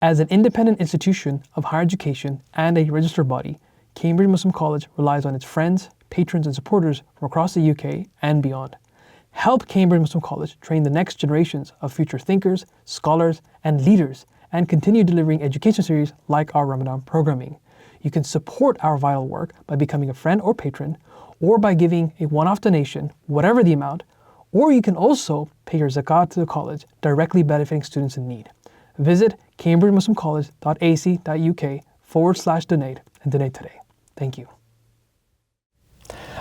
As an independent institution of higher education and a registered body, Cambridge Muslim College relies on its friends, patrons and supporters from across the UK and beyond. Help Cambridge Muslim College train the next generations of future thinkers, scholars and leaders, and continue delivering education series like our Ramadan programming. You can support our vital work by becoming a friend or patron, or by giving a one-off donation, whatever the amount, or you can also pay your zakat to the college, directly benefiting students in need. Visit cambridgemuslimcollege.ac.uk/donate and donate today. Thank you.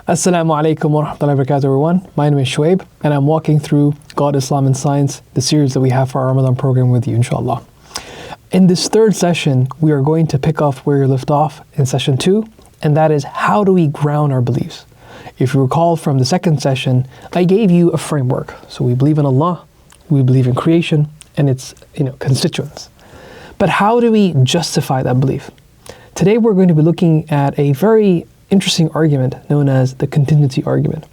Assalamu alaikum wa rahmatullahi wa barakatuh, everyone. My name is Shoaib, and I'm walking through God, Islam and Science, the series that we have for our Ramadan program with you, inshallah. In this third session, we are going to pick up where you left off in session 2, and that is, how do we ground our beliefs? If you recall from the second session, I gave you a framework. So we believe in Allah, we believe in creation and its constituents. But how do we justify that belief? Today we're going to be looking at a very interesting argument known as the contingency argument.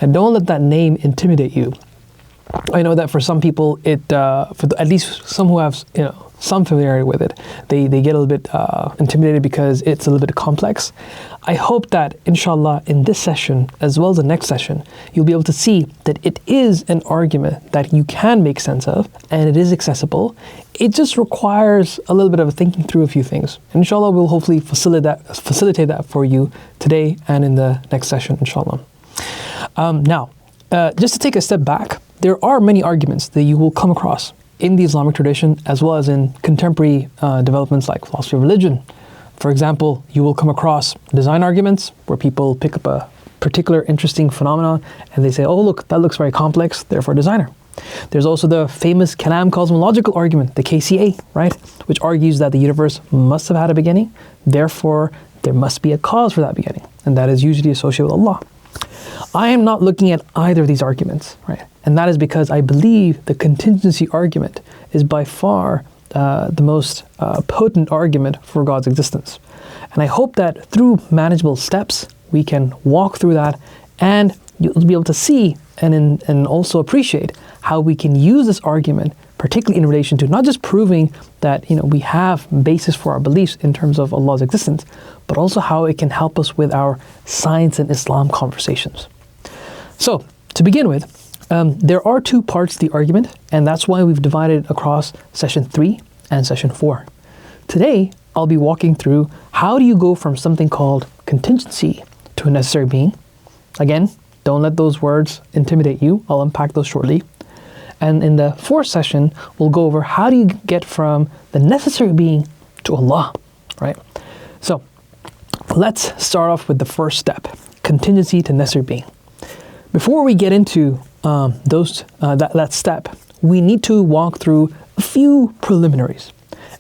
Now don't let that name intimidate you. I know that for some people, at least some who have some familiarity with it, they get a little bit intimidated because it's a little bit complex. I hope that inshallah in this session as well as the next session, you'll be able to see that it is an argument that you can make sense of and it is accessible. It just requires a little bit of thinking through a few things. Inshallah, we'll hopefully facilitate that for you today and in the next session, inshallah. Now, just to take a step back, there are many arguments that you will come across in the Islamic tradition as well as in contemporary developments like philosophy of religion. For example, you will come across design arguments where people pick up a particular interesting phenomenon and they say, oh look, that looks very complex, therefore designer. There's also the famous Kalam cosmological argument, the KCA, right? Which argues that the universe must have had a beginning, therefore there must be a cause for that beginning, and that is usually associated with Allah. I am not looking at either of these arguments, right? And that is because I believe the contingency argument is by far the most potent argument for God's existence. And I hope that through manageable steps, we can walk through that and you'll be able to see and also appreciate how we can use this argument, particularly in relation to not just proving that we have basis for our beliefs in terms of Allah's existence, but also how it can help us with our science and Islam conversations. So, to begin with, there are two parts to the argument, and that's why we've divided it across session 3 and session 4. Today, I'll be walking through how do you go from something called contingency to a necessary being. Again, don't let those words intimidate you. I'll unpack those shortly. And in the fourth session, we'll go over how do you get from the necessary being to Allah, right? So, let's start off with the first step, contingency to necessary being. Before we get into that step, we need to walk through a few preliminaries.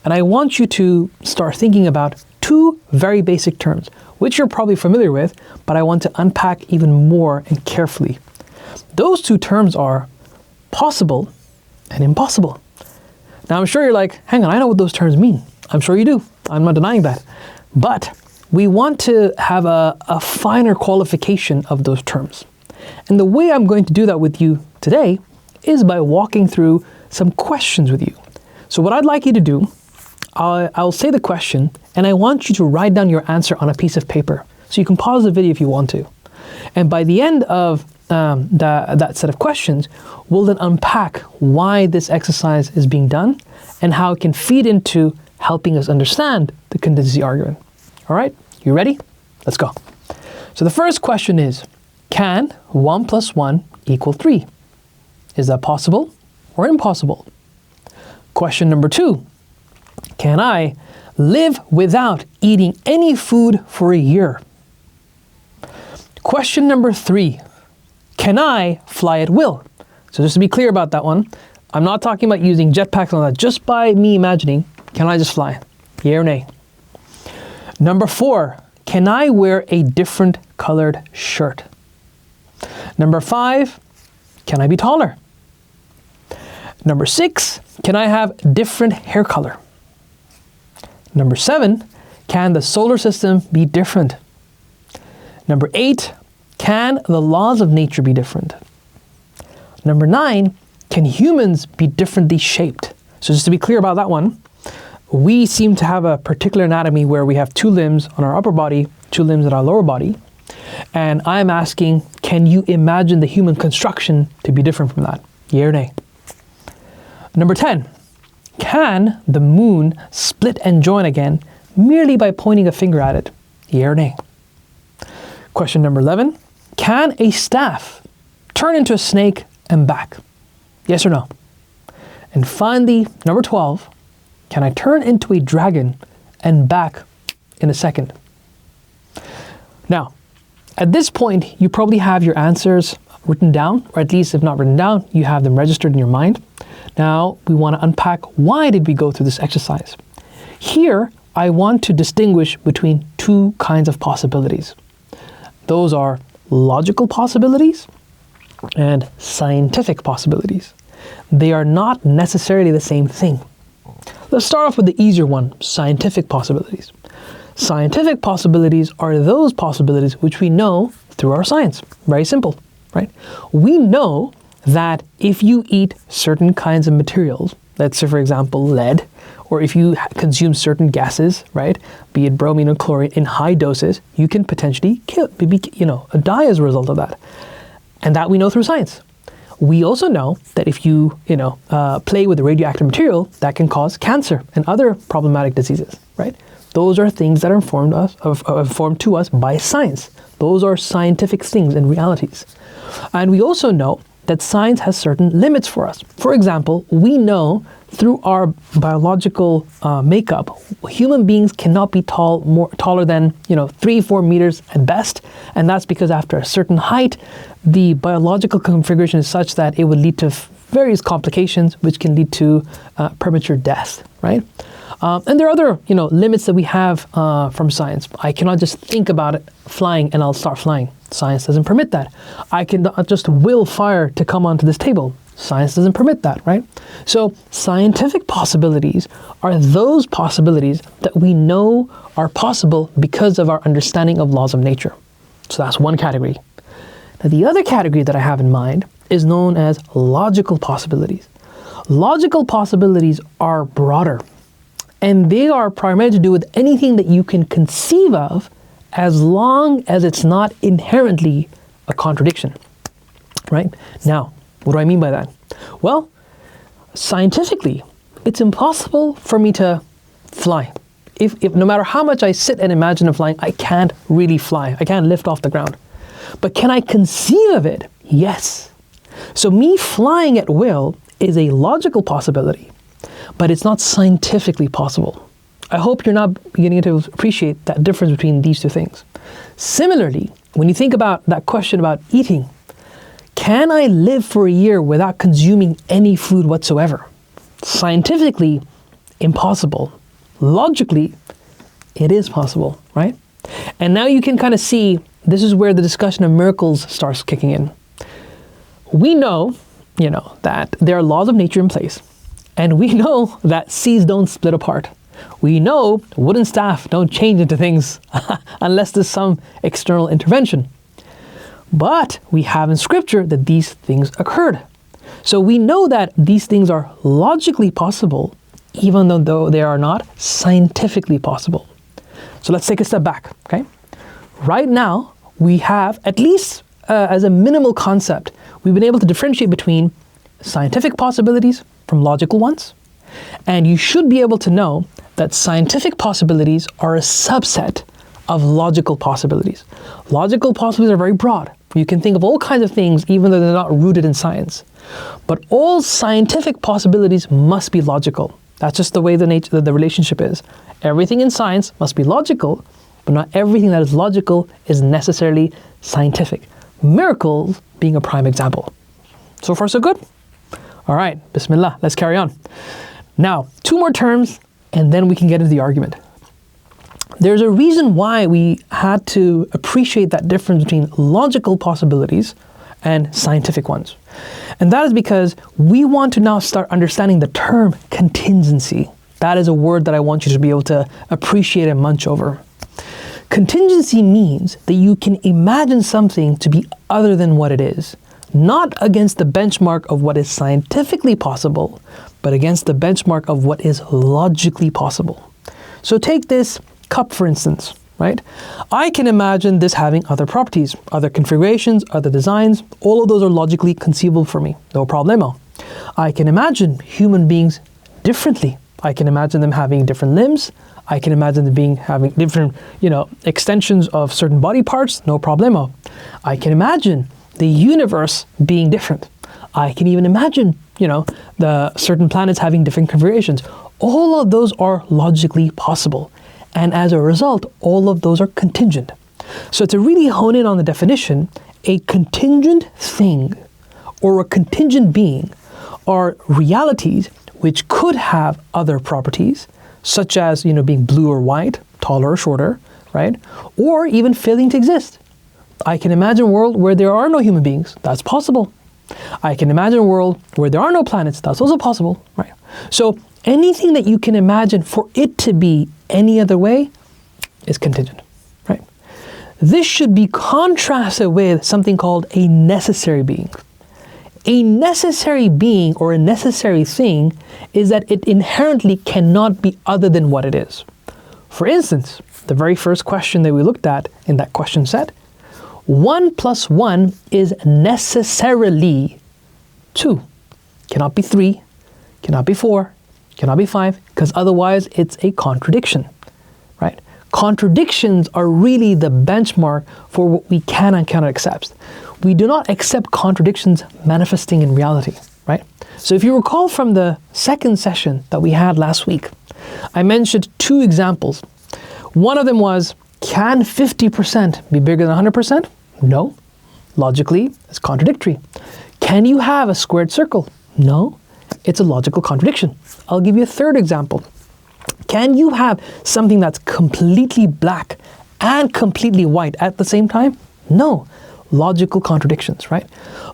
And I want you to start thinking about two very basic terms, which you're probably familiar with, but I want to unpack even more and carefully. Those two terms are possible and impossible. Now I'm sure you're like, hang on, I know what those terms mean. I'm sure you do. I'm not denying that. But we want to have a finer qualification of those terms. And the way I'm going to do that with you today is by walking through some questions with you. So what I'd like you to do, I'll say the question, and I want you to write down your answer on a piece of paper. So you can pause the video if you want to. And by the end of that set of questions, we'll then unpack why this exercise is being done and how it can feed into helping us understand the contingency argument. All right, you ready? Let's go. So the first question is, can 1 + 1 = 3? Is that possible or impossible? Question number 2, can I live without eating any food for a year? Question number 3, can I fly at will? So just to be clear about that one, I'm not talking about using jetpacks and all that. Just by me imagining, can I just fly? Yay or nay? Number 4, can I wear a different colored shirt? Number 5, can I be taller? Number 6, can I have different hair color? Number 7, can the solar system be different? Number 8, can the laws of nature be different? Number 9, can humans be differently shaped? So just to be clear about that one, we seem to have a particular anatomy where we have 2 limbs on our upper body, 2 limbs on our lower body. And I'm asking, can you imagine the human construction to be different from that? Yea or nay? Number 10, can the moon split and join again merely by pointing a finger at it? Yea or nay? Question number 11, can a staff turn into a snake and back? Yes or no? And finally, number 12, can I turn into a dragon and back in a second? Now, at this point, you probably have your answers written down, or at least if not written down, you have them registered in your mind. Now, we want to unpack why did we go through this exercise. Here, I want to distinguish between 2 kinds of possibilities. Those are logical possibilities and scientific possibilities. They are not necessarily the same thing. Let's start off with the easier one, scientific possibilities. Scientific possibilities are those possibilities which we know through our science. Very simple, right? We know that if you eat certain kinds of materials, let's say for example lead, or if you consume certain gases, right, be it bromine or chlorine in high doses, you can potentially die as a result of that. And that we know through science. We also know that if you, play with the radioactive material, that can cause cancer and other problematic diseases, right? Those are things that are informed to us by science. Those are scientific things and realities. And we also know that science has certain limits for us. For example, we know through our biological makeup, human beings cannot be taller than 3-4 meters at best, and that's because after a certain height, the biological configuration is such that it would lead to various complications, which can lead to premature death, right? And there are other limits that we have from science. I cannot just think about it flying and I'll start flying. Science doesn't permit that. I cannot just will fire to come onto this table. Science doesn't permit that, right? So scientific possibilities are those possibilities that we know are possible because of our understanding of laws of nature. So that's one category. Now the other category that I have in mind is known as logical possibilities. Logical possibilities are broader, and they are primarily to do with anything that you can conceive of as long as it's not inherently a contradiction, right? Now, what do I mean by that? Well, scientifically, it's impossible for me to fly. If no matter how much I sit and imagine of flying, I can't really fly. I can't lift off the ground. But can I conceive of it? Yes. So me flying at will is a logical possibility, but it's not scientifically possible. I hope you're not beginning to appreciate that difference between these 2 things. Similarly, when you think about that question about eating, can I live for a year without consuming any food whatsoever? Scientifically, impossible. Logically, it is possible, right? And now you can kind of see this is where the discussion of miracles starts kicking in. We know, that there are laws of nature in place, and we know that seas don't split apart. We know wooden staff don't change into things unless there's some external intervention. But we have in scripture that these things occurred. So we know that these things are logically possible, even though they are not scientifically possible. So let's take a step back, okay? Right now, we have, at least as a minimal concept, we've been able to differentiate between scientific possibilities from logical ones. And you should be able to know that scientific possibilities are a subset of logical possibilities. Logical possibilities are very broad. You can think of all kinds of things even though they're not rooted in science. But all scientific possibilities must be logical. That's just the way the relationship is. Everything in science must be logical, but not everything that is logical is necessarily scientific. Miracles being a prime example. So far so good? All right, Bismillah, let's carry on. Now, 2 more terms, and then we can get into the argument. There's a reason why we had to appreciate that difference between logical possibilities and scientific ones. And that is because we want to now start understanding the term contingency. That is a word that I want you to be able to appreciate and munch over. Contingency means that you can imagine something to be other than what it is. not against the benchmark of what is scientifically possible, but against the benchmark of what is logically possible. So take this cup, for instance, right? I can imagine this having other properties, other configurations, other designs. All of those are logically conceivable for me, no problemo. I can imagine human beings differently. I can imagine them having different limbs. I can imagine them having different, extensions of certain body parts, no problemo. I can imagine the universe being different. I can even imagine, the certain planets having different configurations. All of those are logically possible. And as a result, all of those are contingent. So to really hone in on the definition, a contingent thing or a contingent being are realities which could have other properties, such as, being blue or white, taller or shorter, right? Or even failing to exist. I can imagine a world where there are no human beings. That's possible. I can imagine a world where there are no planets. That's also possible, right? So anything that you can imagine for it to be any other way is contingent, right? This should be contrasted with something called a necessary being. A necessary being or a necessary thing is that it inherently cannot be other than what it is. For instance, the very first question that we looked at in that question set, 1 + 1 is necessarily 2. Cannot be 3, cannot be 4, cannot be 5, because otherwise it's a contradiction, right? Contradictions are really the benchmark for what we can and cannot accept. We do not accept contradictions manifesting in reality, right? So if you recall from the second session that we had last week, I mentioned 2 examples. One of them was, can 50% be bigger than 100%? No. Logically, it's contradictory. Can you have a squared circle? No. It's a logical contradiction. I'll give you a third example. Can you have something that's completely black and completely white at the same time? No. Logical contradictions, right?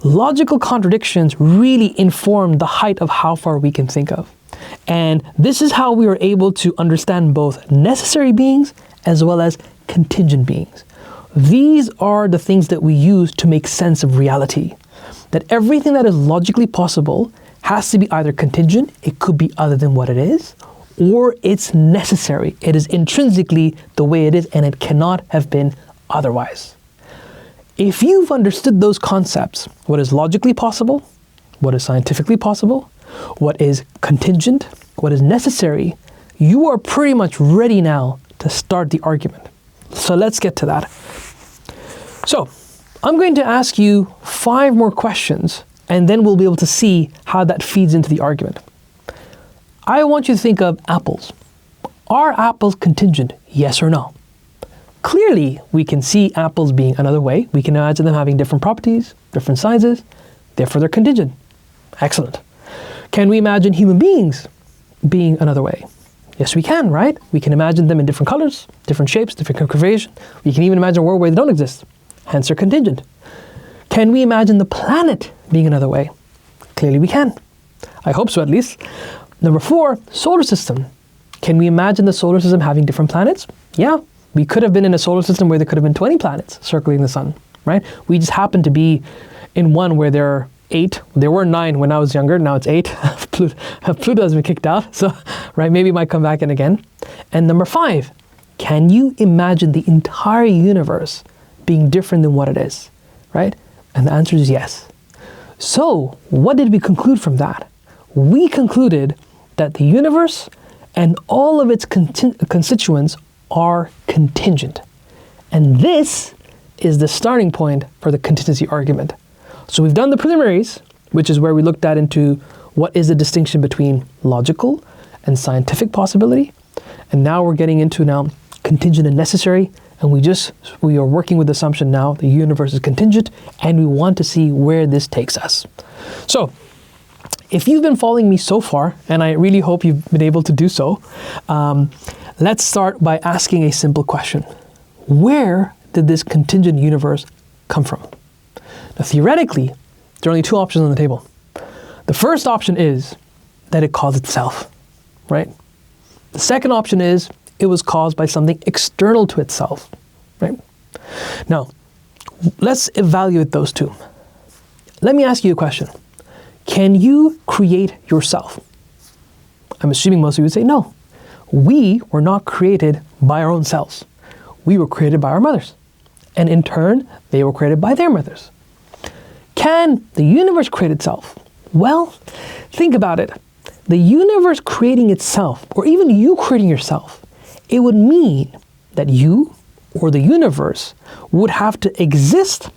Logical contradictions really inform the height of how far we can think of. And this is how we are able to understand both necessary beings as well as contingent beings. These are the things that we use to make sense of reality. That everything that is logically possible has to be either contingent, it could be other than what it is, or it's necessary. It is intrinsically the way it is and it cannot have been otherwise. If you've understood those concepts, what is logically possible, what is scientifically possible, what is contingent, what is necessary, you are pretty much ready now to start the argument. So let's get to that. So I'm going to ask you 5 more questions and then we'll be able to see how that feeds into the argument. I want you to think of apples. Are apples contingent? Yes or no? Clearly, we can see apples being another way. We can imagine them having different properties, different sizes, therefore they're contingent. Excellent. Can we imagine human beings being another way? Yes, we can, right? We can imagine them in different colors, different shapes, different configuration. We can even imagine a world where they don't exist. Hence, they're contingent. Can we imagine the planet being another way? Clearly, we can. I hope so, at least. Number 4, solar system. Can we imagine the solar system having different planets? Yeah. We could have been in a solar system where there could have been 20 planets circling the sun, right? We just happen to be in one where there are 8. There were 9 when I was younger, now it's 8. Pluto has been kicked out, so, right, maybe it might come back in again. And number 5, can you imagine the entire universe being different than what it is, right? And the answer is yes. So, what did we conclude from that? We concluded that the universe and all of its constituents are contingent. And this is the starting point for the contingency argument. So we've done the preliminaries, which is where we looked at into what is the distinction between logical and scientific possibility. And now we're getting into contingent and necessary. And we are working with the assumption now the universe is contingent and we want to see where this takes us. So if you've been following me so far, and I really hope you've been able to do so, let's start by asking a simple question. Where did this contingent universe come from? Now, theoretically, there are only 2 options on the table. The first option is that it caused itself, right? The second option is it was caused by something external to itself, right? Now, let's evaluate those 2. let me ask you a question. Can you create yourself? I'm assuming most of you would say no. We were not created by our own selves. We were created by our mothers. And in turn, they were created by their mothers. Can the universe create itself? Well, think about it. The universe creating itself, or even you creating yourself, it would mean that you or the universe would have to exist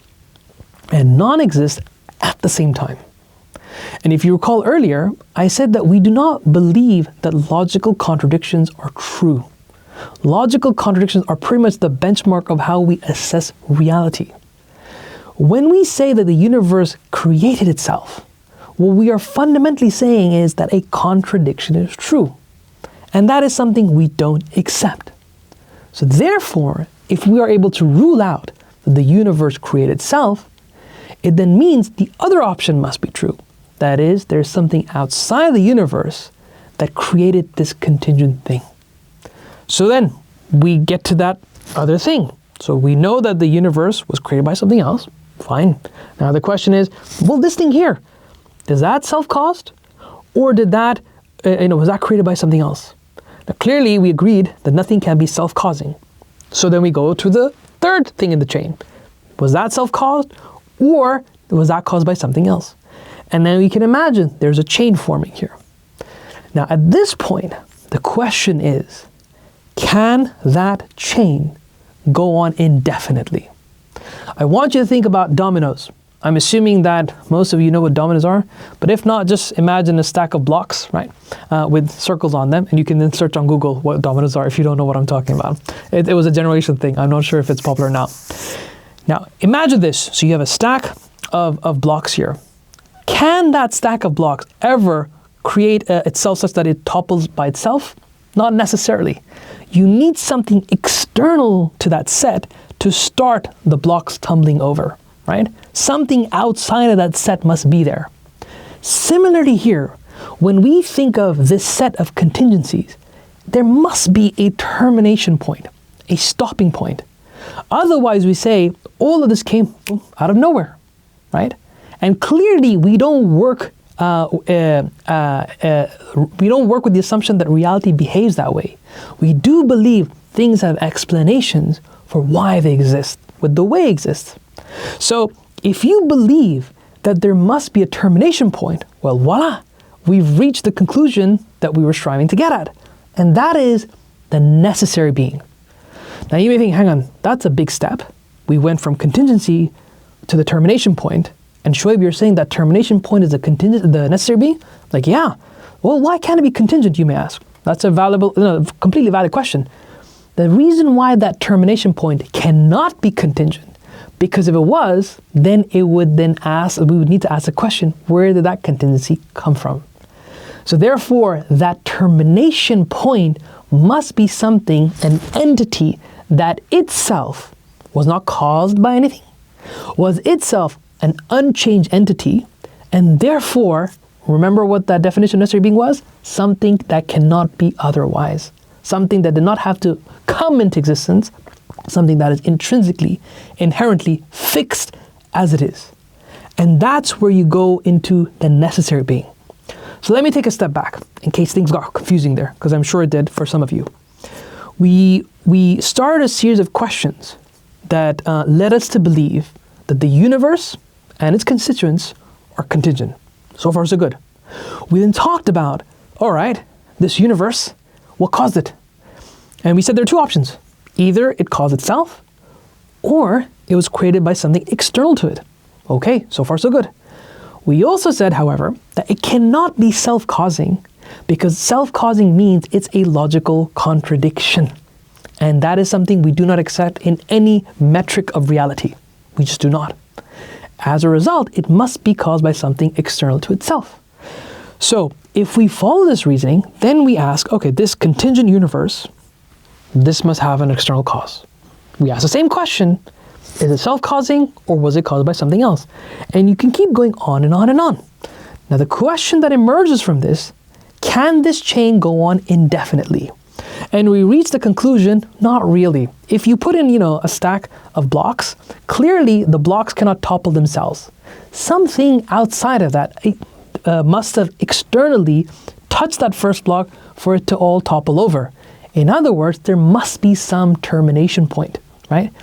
and non-exist at the same time. And if you recall earlier, I said that we do not believe that logical contradictions are true. Logical contradictions are pretty much the benchmark of how we assess reality. When we say that the universe created itself, what we are fundamentally saying is that a contradiction is true. And that is something we don't accept. So therefore, if we are able to rule out that the universe created itself, it then means the other option must be true. That is, there's something outside the universe that created this contingent thing. So then we get to that other thing. So we know that the universe was created by something else. Fine. Now the question is, well, this thing here, is that self-caused? Or did that, was that created by something else? Now clearly we agreed that nothing can be self-causing. So then we go to the third thing in the chain. Was that self-caused? Or was that caused by something else? And then we can imagine there's a chain forming here. Now at this point, the question is, can that chain go on indefinitely? I want you to think about dominoes. I'm assuming that most of you know what dominoes are, but if not, just imagine a stack of blocks, right, with circles on them, and you can then search on Google what dominoes are if you don't know what I'm talking about. It was a generation thing. I'm not sure if it's popular now. Now, imagine this. So you have a stack of blocks here. Can that stack of blocks ever create itself such that it topples by itself? Not necessarily. You need something external to that set to start the blocks tumbling over, right? Something outside of that set must be there. Similarly here, when we think of this set of contingencies, there must be a termination point, a stopping point. Otherwise, we say all of this came out of nowhere, right? And clearly, we don't work with the assumption that reality behaves that way. We do believe things have explanations for why they exist, with the way it exists. So if you believe that there must be a termination point, well, voila, we've reached the conclusion that we were striving to get at, and that is the necessary being. Now you may think, hang on, that's a big step. We went from contingency to the termination point, and Shoaib, you're saying that termination point is the necessary being? Like, yeah. Well, why can't it be contingent, you may ask? That's a completely valid question. The reason why that termination point cannot be contingent, because if it was, then we would need to ask the question, where did that contingency come from? So therefore, that termination point must be something, an entity that itself was not caused by anything, was itself an unchanged entity, and therefore, remember what that definition of necessary being was? Something that cannot be otherwise. Something that did not have to come into existence, something that is intrinsically, inherently fixed as it is. And that's where you go into the necessary being. So let me take a step back in case things got confusing there, because I'm sure it did for some of you. We started a series of questions that led us to believe that the universe and its constituents are contingent. So far, so good. We then talked about, all right, this universe, what caused it? And we said there are two options. Either it caused itself, or it was created by something external to it. Okay, so far so good. We also said, however, that it cannot be self-causing, because self-causing means it's a logical contradiction. And that is something we do not accept in any metric of reality. We just do not. As a result, it must be caused by something external to itself. So if we follow this reasoning, then we ask, okay, this contingent universe, this must have an external cause. We ask the same question, is it self-causing or was it caused by something else? And you can keep going on and on and on. Now the question that emerges from this, can this chain go on indefinitely? And we reach the conclusion, not really. If you put in, a stack of blocks, clearly the blocks cannot topple themselves. Something outside of that must have externally touched that first block for it to all topple over. In other words, there must be some termination point, right?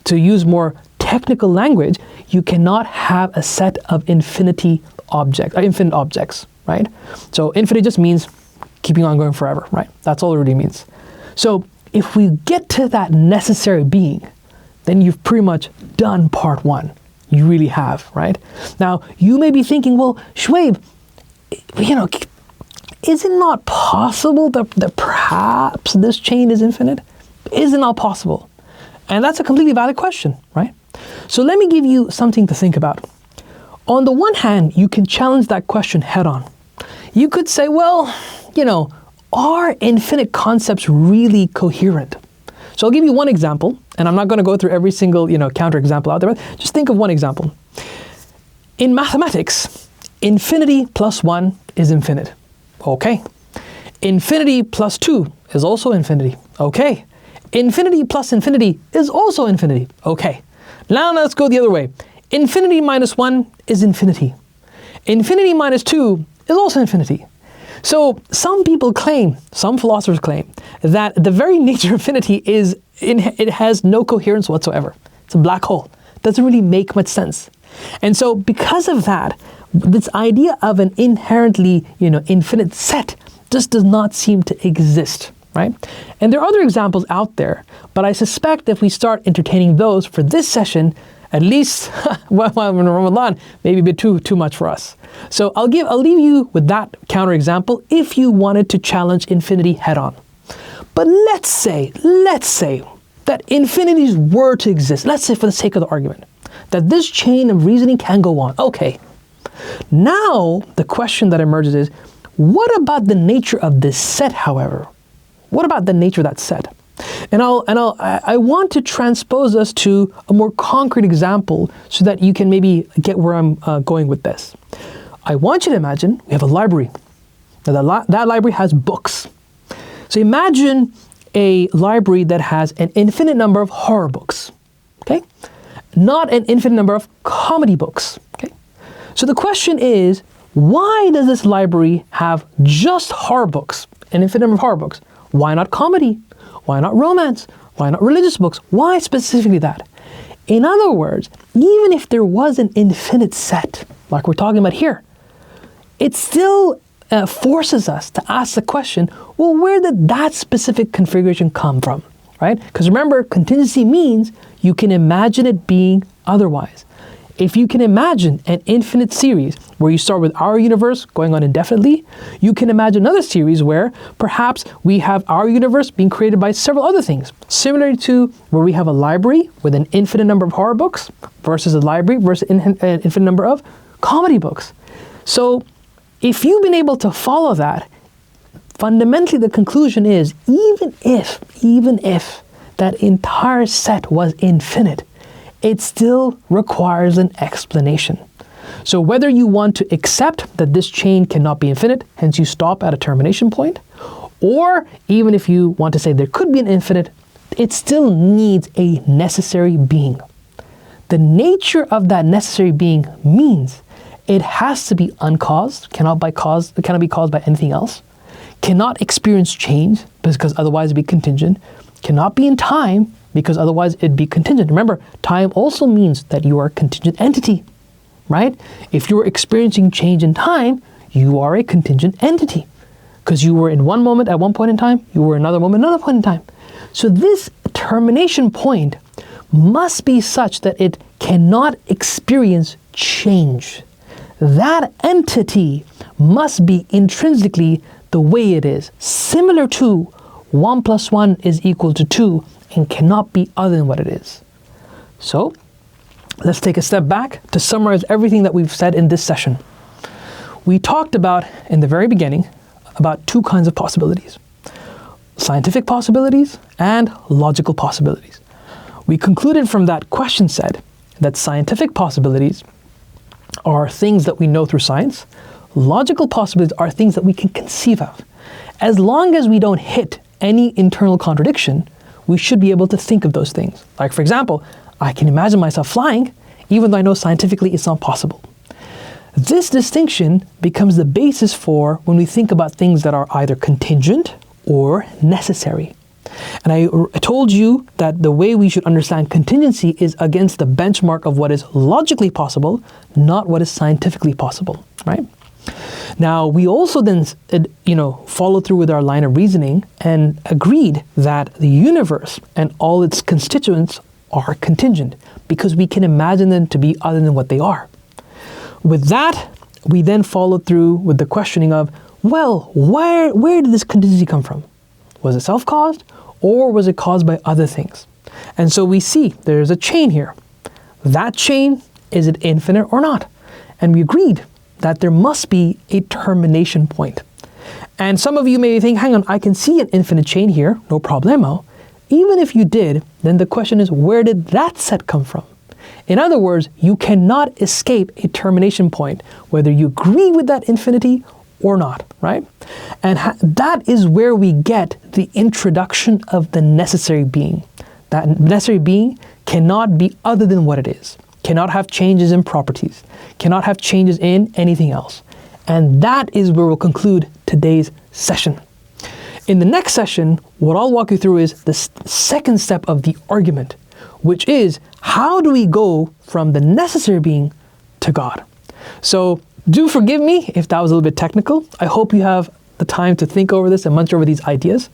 To use more technical language, you cannot have a set of infinite objects, right? So infinite just means keeping on going forever, right? That's all it really means. So if we get to that necessary being, then you've pretty much done part one. You really have, right? Now, you may be thinking, well, Shoaib, is it not possible that perhaps this chain is infinite? Is it not possible? And that's a completely valid question, right? So let me give you something to think about. On the one hand, you can challenge that question head on. You could say, well, are infinite concepts really coherent? So I'll give you one example, and I'm not going to go through every single, counter example out there, but just think of one example. In mathematics, infinity plus 1 is infinite. Okay. Infinity plus 2 is also infinity. Okay. Infinity plus infinity is also infinity. Okay. Now let's go the other way. Infinity minus 1 is infinity. Infinity minus 2 is also infinity. So some philosophers claim that the very nature of infinity it has no coherence whatsoever. It's a black hole. It doesn't really make much sense. And so because of that, this idea of an inherently, infinite set just does not seem to exist, right? And there are other examples out there, but I suspect if we start entertaining those for this session, at least while in Ramadan, maybe a bit too much for us. So I'll leave you with that counterexample if you wanted to challenge infinity head on. But let's say that infinities were to exist. Let's say for the sake of the argument that this chain of reasoning can go on. Okay. Now the question that emerges is, what about the nature of this set, however? What about the nature of that set? And I want to transpose us to a more concrete example so that you can maybe get where I'm going with this. I want you to imagine we have a library. Now that library has books. So imagine a library that has an infinite number of horror books, okay? Not an infinite number of comedy books, okay? So the question is, why does this library have just horror books, an infinite number of horror books? Why not comedy? Why not romance? Why not religious books? Why specifically that? In other words, even if there was an infinite set, like we're talking about here, it still forces us to ask the question, well, where did that specific configuration come from, right? Because remember, contingency means you can imagine it being otherwise. If you can imagine an infinite series where you start with our universe going on indefinitely, you can imagine another series where perhaps we have our universe being created by several other things, similar to where we have a library with an infinite number of horror books versus a library versus an infinite number of comedy books. So if you've been able to follow that, fundamentally the conclusion is even if that entire set was infinite, it still requires an explanation. So whether you want to accept that this chain cannot be infinite, hence you stop at a termination point, or even if you want to say there could be an infinite, it still needs a necessary being. The nature of that necessary being means it has to be uncaused, cannot be caused by anything else, cannot experience change because otherwise it'd be contingent, cannot be in time because otherwise it'd be contingent. Remember, time also means that you are a contingent entity, right? If you're experiencing change in time, you are a contingent entity because you were in one moment at one point in time, you were another moment, another point in time. So this termination point must be such that it cannot experience change. That entity must be intrinsically the way it is, similar to 1 + 1 is equal to 2 and cannot be other than what it is. So let's take a step back to summarize everything that we've said in this session. We talked about, in the very beginning, about two kinds of possibilities: scientific possibilities and logical possibilities. We concluded from that question set that scientific possibilities are things that we know through science. Logical possibilities are things that we can conceive of. As long as we don't hit any internal contradiction, we should be able to think of those things. Like, for example, I can imagine myself flying, even though I know scientifically it's not possible. This distinction becomes the basis for when we think about things that are either contingent or necessary. And I told you that the way we should understand contingency is against the benchmark of what is logically possible, not what is scientifically possible, right? Now, we also then, followed through with our line of reasoning and agreed that the universe and all its constituents are contingent because we can imagine them to be other than what they are. With that, we then followed through with the questioning of, well, where did this contingency come from? Was it self-caused or was it caused by other things? And so we see there's a chain here. That chain, is it infinite or not? And we agreed that there must be a termination point. And some of you may think, hang on, I can see an infinite chain here, no problemo. Even if you did, then the question is, where did that set come from? In other words, you cannot escape a termination point, whether you agree with that infinity or not, right? And that is where we get the introduction of the necessary being. That necessary being cannot be other than what it is, cannot have changes in properties, cannot have changes in anything else. And that is where we'll conclude today's session. In the next session, what I'll walk you through is the second step of the argument, which is how do we go from the necessary being to God? So do forgive me if that was a little bit technical. I hope you have the time to think over this and munch over these ideas.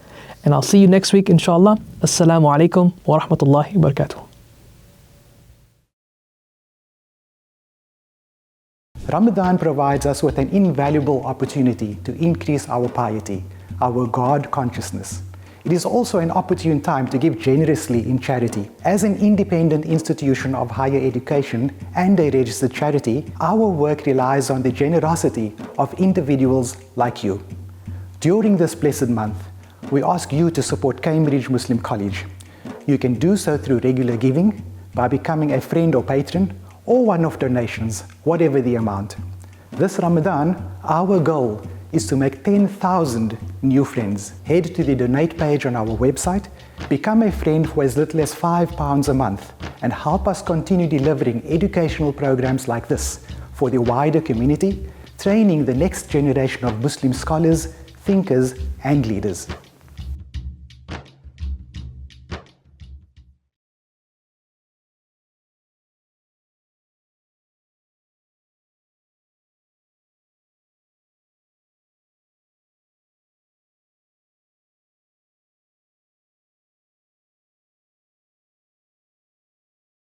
And I'll see you next week, inshallah. Assalamu alaikum wa rahmatullahi wa barakatuh. Ramadan provides us with an invaluable opportunity to increase our piety, our God consciousness. It is also an opportune time to give generously in charity. As an independent institution of higher education and a registered charity, our work relies on the generosity of individuals like you. During this blessed month, we ask you to support Cambridge Muslim College. You can do so through regular giving, by becoming a friend or patron, or one-off donations, whatever the amount. This Ramadan, our goal is to make 10,000 new friends. Head to the donate page on our website, become a friend for as little as £5 a month, and help us continue delivering educational programs like this for the wider community, training the next generation of Muslim scholars, thinkers, and leaders.